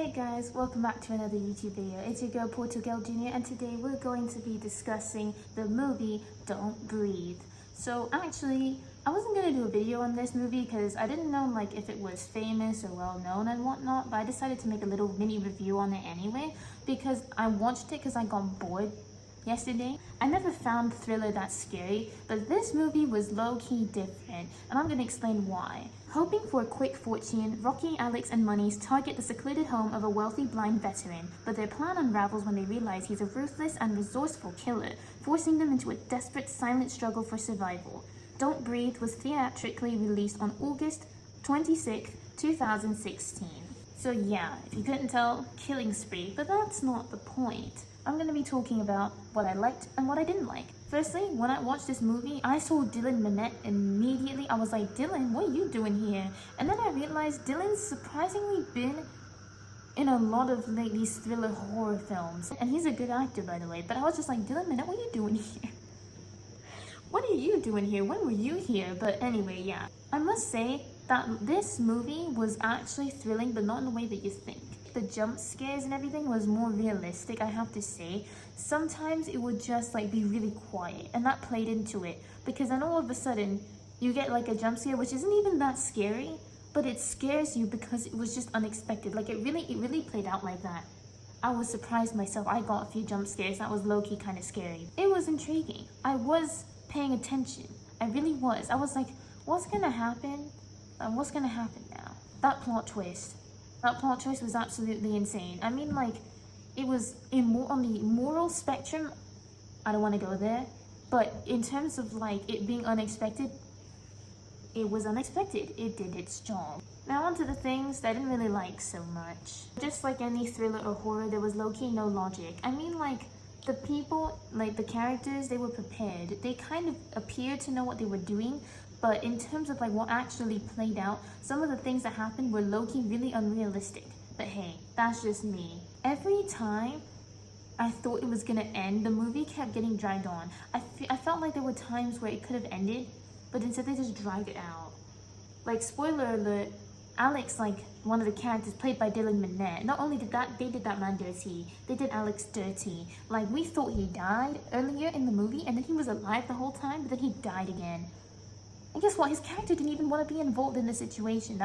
Hey guys, welcome back to another YouTube video. It's your girl Portugal Jr. and today we're going to be discussing the movie Don't Breathe. So actually, I wasn't going to do a video on this movie because I didn't know if it was famous or well known and whatnot, but I decided to make a little mini review on it anyway because I watched it because I got bored yesterday. I never found thriller that scary, but this movie was low-key different, and I'm gonna explain why. Hoping for a quick fortune, Rocky, Alex, and Monies target the secluded home of a wealthy blind veteran, but their plan unravels when they realize he's a ruthless and resourceful killer, forcing them into a desperate, silent struggle for survival. Don't Breathe was theatrically released on August 26, 2016. So yeah, if you couldn't tell, killing spree, but that's not the point. I'm going to be talking about what I liked and what I didn't like. Firstly, when I watched this movie, I saw Dylan Minnette immediately. I was like, Dylan, what are you doing here? And then I realized Dylan's surprisingly been in a lot of these thriller horror films. And he's a good actor, by the way. But I was just like, Dylan Minnette, what are you doing here? What are you doing here? When were you here? But anyway, yeah. I must say that this movie was actually thrilling, but not in the way that you think. The jump scares and everything was more realistic, I have to say. Sometimes it would just be really quiet, and that played into it, because then all of a sudden you get a jump scare which isn't even that scary, but it scares you because it was just unexpected. It really played out like that. I was surprised myself. I got a few jump scares that was low-key kind of scary. It was intriguing. I was paying attention. I really was. I was like, what's gonna happen? What's gonna happen now? That plot twist was absolutely insane. I mean, it was on the moral spectrum. I don't want to go there, but in terms of it being unexpected, it was unexpected. It did its job. Now onto the things that I didn't really like so much. Just like any thriller or horror, there was low-key no logic. I mean, the people, the characters, they were prepared. They kind of appeared to know what they were doing, but in terms of what actually played out, some of the things that happened were low-key really unrealistic. But hey, that's just me. Every time I thought it was gonna end, the movie kept getting dragged on. I felt like there were times where it could have ended, but instead they just dragged it out. Spoiler alert, Alex, one of the characters played by Dylan Minnette, not only did they did that man dirty, they did Alex dirty. We thought he died earlier in the movie, and then he was alive the whole time, but then he died again. And guess what? His character didn't even want to be involved in the situation.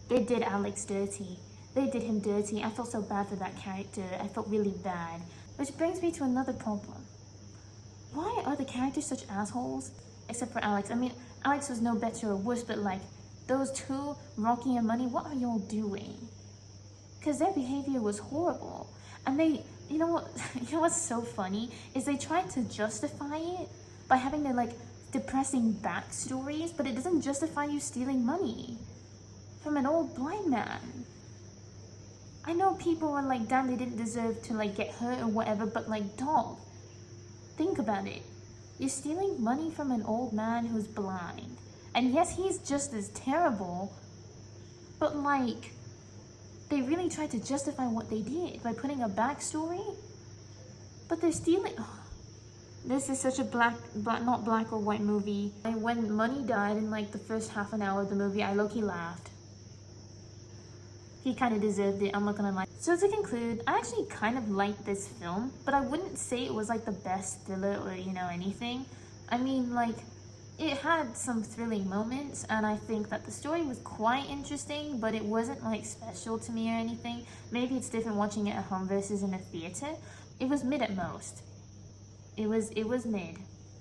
They did Alex dirty. They did him dirty. I felt so bad for that character. I felt really bad. Which brings me to another problem. Why are the characters such assholes? Except for Alex. I mean, Alex was no better or worse, but those two, Rocky and Money, what are y'all doing? Because their behavior was horrible. And they, you know what's so funny? Is they tried to justify it by having their depressing backstories, but it doesn't justify you stealing money from an old blind man. I know people are damn, they didn't deserve to get hurt or whatever, but dog, think about it. You're stealing money from an old man who's blind, and yes, he's just as terrible, but they really tried to justify what they did by putting a backstory, but they're stealing. This is such a not black or white movie. When Money died in the first half an hour of the movie, I low-key laughed. He kind of deserved it, I'm not gonna lie. So to conclude, I actually kind of liked this film, but I wouldn't say it was the best thriller or anything. I mean, it had some thrilling moments, and I think that the story was quite interesting, but it wasn't special to me or anything. Maybe it's different watching it at home versus in a theater. It was mid at most. It was mid.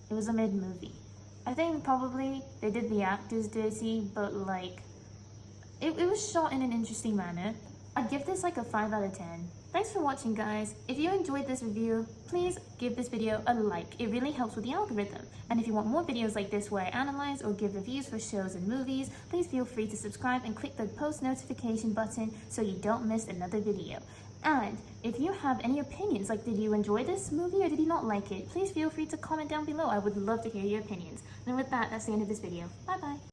It was a mid movie. I think probably they did the actors dirty, but it was shot in an interesting manner. I'd give this a 5 out of 10. Thanks for watching, guys. If you enjoyed this review, please give this video a like. It really helps with the algorithm. And if you want more videos like this where I analyze or give reviews for shows and movies, please feel free to subscribe and click the post notification button so you don't miss another video. And if you have any opinions, did you enjoy this movie or did you not like it, please feel free to comment down below. I would love to hear your opinions. And with that, that's the end of this video. Bye bye.